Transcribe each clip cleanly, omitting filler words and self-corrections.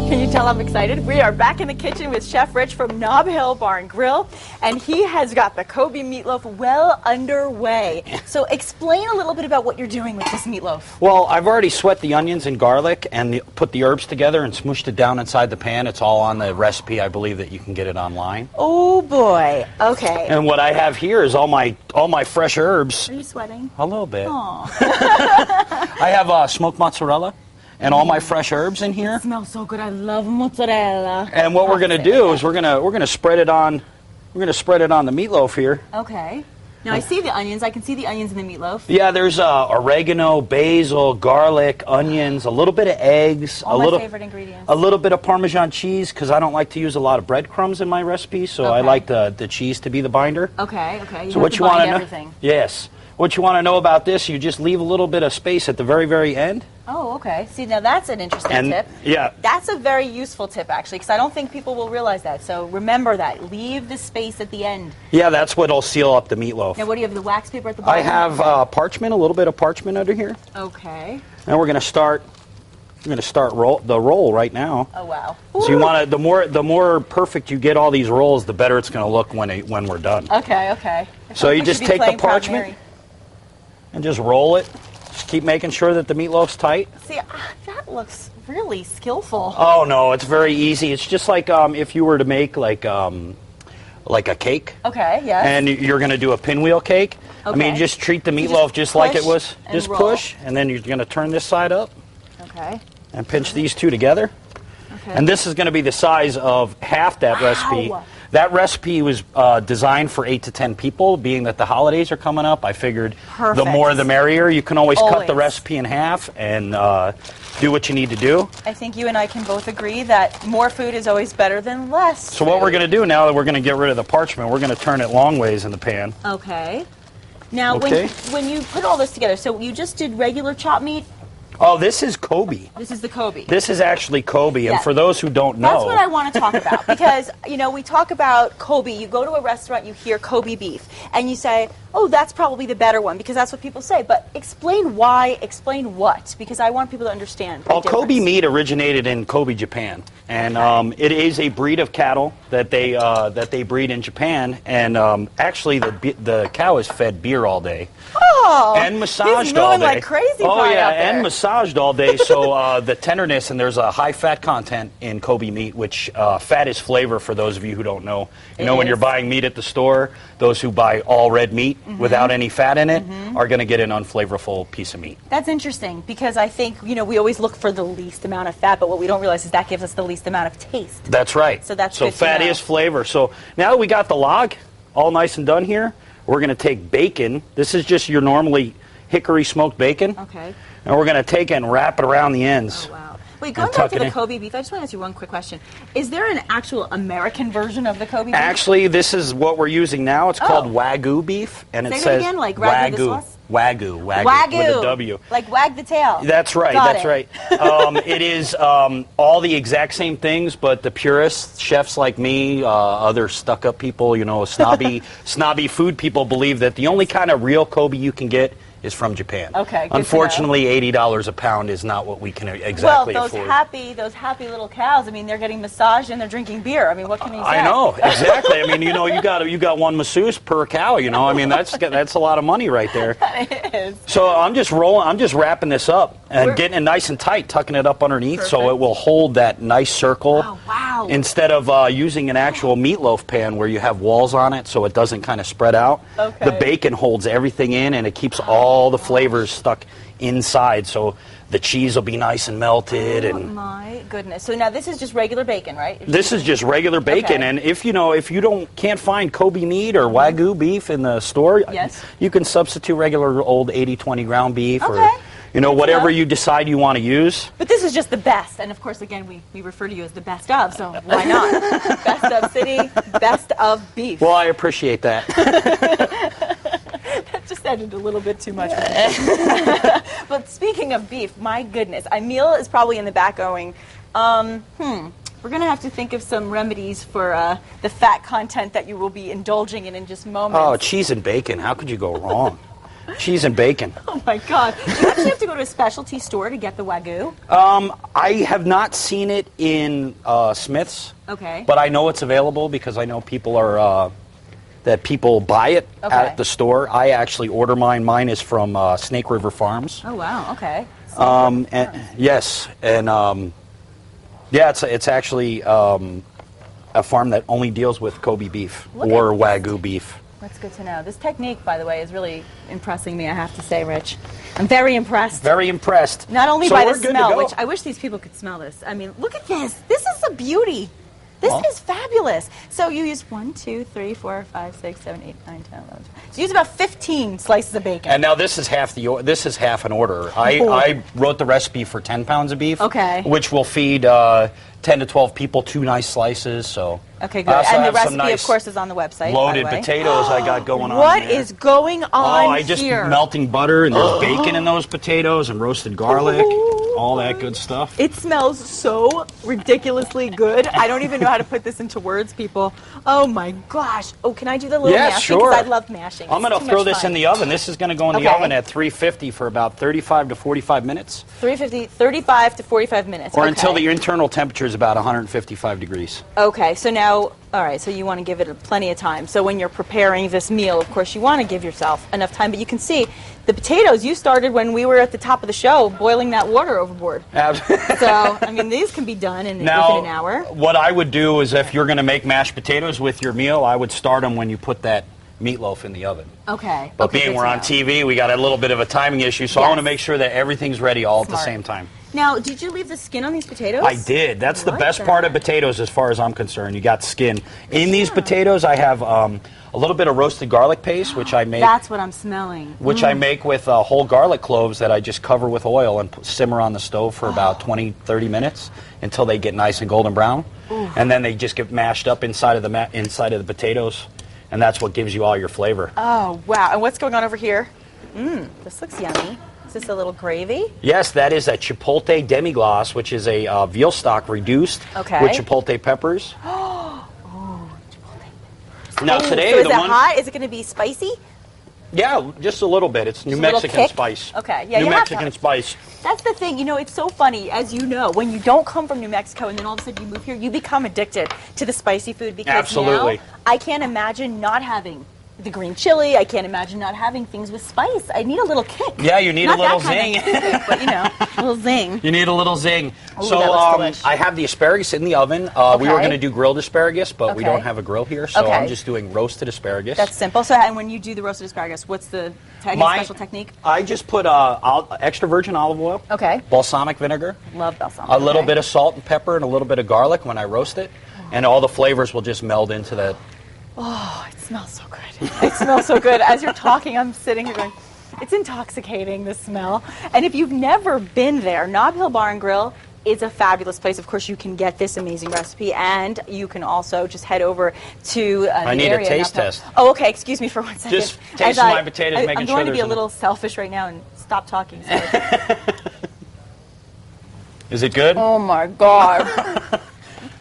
Can you tell I'm excited? We are back in the kitchen with Chef Rich from Nob Hill Bar and Grill, and he has got the Kobe meatloaf well underway. So explain a little bit about what you're doing with this meatloaf. Well, I've already sweat the onions and garlic and put the herbs together and smooshed it down inside the pan. It's all on the recipe. I believe that you can get it online. Oh boy. Okay. And what I have here is all my fresh herbs. Are you sweating? A little bit. Aw. I have smoked mozzarella and all my fresh herbs in here. It smells so good. I love mozzarella. And what we're going to do is we're going to spread it on the meatloaf here. Okay. Now I see the onions. I can see the onions in the meatloaf. Yeah, there's oregano, basil, garlic, onions, a little bit of eggs, All my favorite ingredients. A little bit of Parmesan cheese because I don't like to use a lot of breadcrumbs in my recipe, so I like the cheese to be the binder. Okay. Okay. So what you want to know? Yes. What you want to know about this? You just leave a little bit of space at the very, very end. Oh, okay. See, now that's an interesting tip. Yeah. That's a very useful tip, actually, because I don't think people will realize that. So remember that. Leave the space at the end. Yeah, that's what'll seal up the meatloaf. Now, what do you have, the wax paper at the bottom? I have parchment, a little bit of parchment under here. Okay. And we're going to start the roll right now. Oh, wow. So you want to, the more perfect you get all these rolls, the better it's going to look when we're done. Okay, okay. So you just take the parchment and just roll it. Just keep making sure that the meatloaf's tight. See, that looks really skillful. Oh no, it's very easy. It's just like if you were to make like a cake. Okay, yes. And you're going to do a pinwheel cake. Okay. I mean, just treat the meatloaf just like it was. Just roll. push, and then you're going to turn this side up. Okay. And pinch these two together. Okay. And this is going to be the size of half that recipe. That recipe was designed for 8 to 10 people, being that the holidays are coming up. I figured the more the merrier. You can always cut the recipe in half and do what you need to do. I think you and I can both agree that more food is always better than less. So what we're going to do now that we're going to get rid of the parchment, we're going to turn it long ways in the pan. Okay. Now, when you put all this together, so you just did regular chopped meat? Oh, this is Kobe. This is the Kobe. This is actually Kobe, and for those who don't know... That's what I want to talk about, because, you know, we talk about Kobe. You go to a restaurant, you hear Kobe beef, and you say, oh, that's probably the better one, because that's what people say. But explain why, explain what, because I want people to understand. Well, Kobe meat originated in Kobe, Japan, and it is a breed of cattle that they breed in Japan, and actually the cow is fed beer all day. Oh, and massaged all day. Like crazy. Oh yeah, and massaged all day. So the tenderness, and there's a high fat content in Kobe meat, which fat is flavor for those of you who don't know. You know, when you're buying meat at the store, those who buy all red meat without any fat in it are going to get an unflavorful piece of meat. That's interesting, because I think, you know, we always look for the least amount of fat, but what we don't realize is that gives us the least amount of taste. That's right. So that's good fat is flavor. So now that we got the log all nice and done here, we're going to take bacon. This is just your normally hickory smoked bacon. Okay. And we're going to take it and wrap it around the ends. Oh, wow. Wait, going back to the Kobe beef, I just want to ask you one quick question. Is there an actual American version of the Kobe beef? Actually, this is what we're using now. It's called Wagyu beef, and it says again, like ragu the sauce? Wagyu with a W. Like wag the tail. That's right. That's right. It is all the exact same things, but the purists, chefs like me, other stuck-up people, you know, snobby food people believe that the only kind of real Kobe you can get is from Japan. Okay. Unfortunately, $80 a pound is not what we can exactly afford. Those happy little cows. I mean, they're getting massaged and they're drinking beer. I mean, what can you say? I know, exactly. I mean, you know, you got one masseuse per cow. You know, I mean, that's a lot of money right there. That is. So I'm just wrapping this up and getting it nice and tight, tucking it up underneath so it will hold that nice circle. Oh, wow. Instead of using an actual meatloaf pan where you have walls on it so it doesn't kind of spread out. Okay. The bacon holds everything in, and it keeps all the flavors stuck inside, so the cheese will be nice and melted. Oh my goodness! So now this is just regular bacon, right? This is just regular bacon, and if you can't find Kobe meat or Wagyu beef in the store, you can substitute regular old 80-20 ground beef or whatever you decide you want to use. But this is just the best, and of course, again, we refer to you as the best of, so why not? Best of city, best of beef. Well, I appreciate that. That just sounded a little bit too much. But speaking of beef, my goodness, Emil is probably in the back going, we're going to have to think of some remedies for the fat content that you will be indulging in just moments. Oh, cheese and bacon. How could you go wrong? Cheese and bacon. Oh my God. Do you actually have to go to a specialty store to get the Wagyu? I have not seen it in Smith's. Okay. But I know it's available because I know people are that people buy it at the store. I actually order mine. Mine is from Snake River Farms. Oh wow. Okay. Yes, and yeah, it's actually a farm that only deals with Kobe beef or Wagyu beef. That's good to know. This technique, by the way, is really impressing me, I have to say, Rich. I'm very impressed. Very impressed. Not only by the smell, which I wish these people could smell this. I mean, look at this. This is a beauty. This is fabulous. So you use 1, 2, 3, 4, 5, 6, 7, 8, 9, 10, 11, 12. So you use about 15 slices of bacon. And now this is half an order. I wrote the recipe for 10 pounds of beef. Okay. Which will feed 10 to 12 people, 2 nice slices. So okay, good. And the recipe, of course, is on the website. Loaded potatoes I got going on. What is going on I just melting butter and there's bacon in those potatoes and roasted garlic, all that good stuff. It smells so ridiculously good. I don't even know how to put this into words, people. Oh my gosh! Oh, can I do the little mashing? Sure. Because I love mashing. I'm going to throw this in the oven. This is going to go in the oven at 350 for about 35 to 45 minutes. 35 to 45 minutes. Or until the internal temperature is about 155 degrees. Okay, so now, all right, so you want to give it plenty of time. So when you're preparing this meal, of course, you want to give yourself enough time. But you can see the potatoes, you started when we were at the top of the show, boiling that water overboard. So, I mean, these can be done within an hour. What I would do is if you're going to make mashed potatoes with your meal, I would start them when you put that meatloaf in the oven. Okay. But being we're on TV, we got a little bit of a timing issue, so I want to make sure that everything's ready all at the same time. Now, did you leave the skin on these potatoes? I did. That's the best part of potatoes as far as I'm concerned. You got skin. In these potatoes, I have a little bit of roasted garlic paste, which I make. That's what I'm smelling. Which I make with whole garlic cloves that I just cover with oil and simmer on the stove for about 20, 30 minutes until they get nice and golden brown. And then they just get mashed up inside of the potatoes. And that's what gives you all your flavor. Oh, wow. And what's going on over here? This looks yummy. Is this a little gravy? Yes, that is a chipotle demi-glace, which is a veal stock reduced with chipotle peppers. Oh, chipotle. Now today, so is it hot? Is it going to be spicy? Yeah, just a little bit. It's New Mexican spice. Okay, yeah, New Mexican spice. That's the thing. You know, it's so funny, as you know, when you don't come from New Mexico and then all of a sudden you move here, you become addicted to the spicy food because now I can't imagine not having the green chili. I can't imagine not having things with spice. I need a little kick. Yeah, you need a little zing. But, you know, a little zing. You need a little zing. Ooh, so I have the asparagus in the oven. We were going to do grilled asparagus, but we don't have a grill here, so I'm just doing roasted asparagus. That's simple. So, and when you do the roasted asparagus, what's the special technique? I just put extra virgin olive oil. Okay. Balsamic vinegar. Love balsamic. A little bit of salt and pepper and a little bit of garlic when I roast it, and all the flavors will just meld into that. Oh, it smells so good. It smells so good. As you're talking, I'm sitting here going, it's intoxicating, the smell. And if you've never been there, Nob Hill Bar and Grill is a fabulous place. Of course, you can get this amazing recipe, and you can also just head over to I need a taste test. Oh, okay. Excuse me for 1 second. Just taste my potatoes, making sure I'm going to be a little selfish right now and stop talking. Is it good? Oh, my God.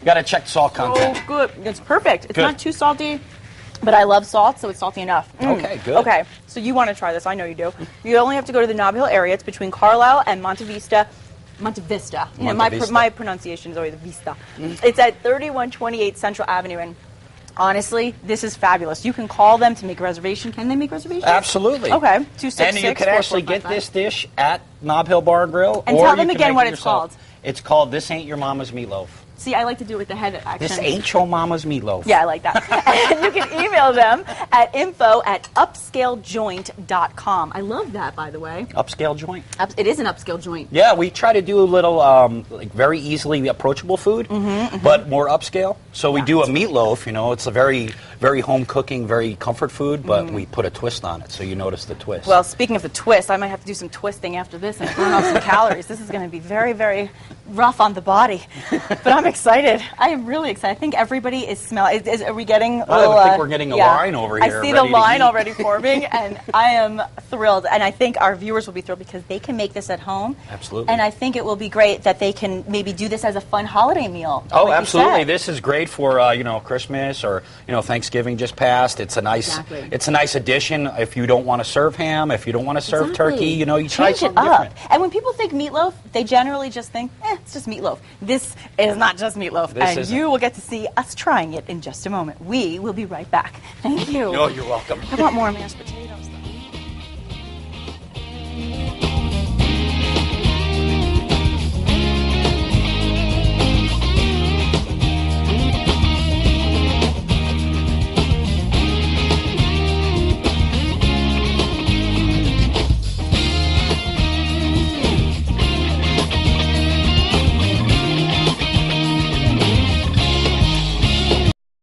You got to check salt content. Oh, good. It's perfect. It's not too salty, but I love salt, so it's salty enough. Okay, good. Okay, so you want to try this. I know you do. You only have to go to the Nob Hill area. It's between Carlisle and Monte Vista. You know, my pronunciation is always Vista. It's at 3128 Central Avenue, and honestly, this is fabulous. You can call them to make a reservation. Can they make reservations? Absolutely. Okay, 266. And you can actually get this dish at Nob Hill Bar and Grill. And tell them again what it's called. It's called This Ain't Your Mama's Meatloaf. See, I like to do it with the head action. This ain't your mama's meatloaf. Yeah, I like that. And you can email them at info@upscalejoint.com. I love that, by the way. Upscale joint. It is an upscale joint. Yeah, we try to do a little like very easily approachable food, but more upscale. So we do a meatloaf. You know, it's a very, very home cooking, very comfort food, but we put a twist on it, so you notice the twist. Well, speaking of the twist, I might have to do some twisting after this and burn off some calories. This is going to be very, very rough on the body, but I'm excited. I am really excited. I think everybody is smelling. Are we getting a little, I think we're getting a line over here. I see the line already forming, and I am thrilled. And I think our viewers will be thrilled because they can make this at home. Absolutely. And I think it will be great that they can maybe do this as a fun holiday meal. Oh, absolutely. This is great for, you know, Christmas or, you know, Thanksgiving. Thanksgiving just passed. It's a nice, it's a nice addition. If you don't want to serve ham, if you don't want to serve turkey, you know, you try change it something up. different. And when people think meatloaf, they generally just think, it's just meatloaf. This is not just meatloaf, and you will get to see us trying it in just a moment. We will be right back. Thank you. No, you're welcome. I want more mashed potatoes.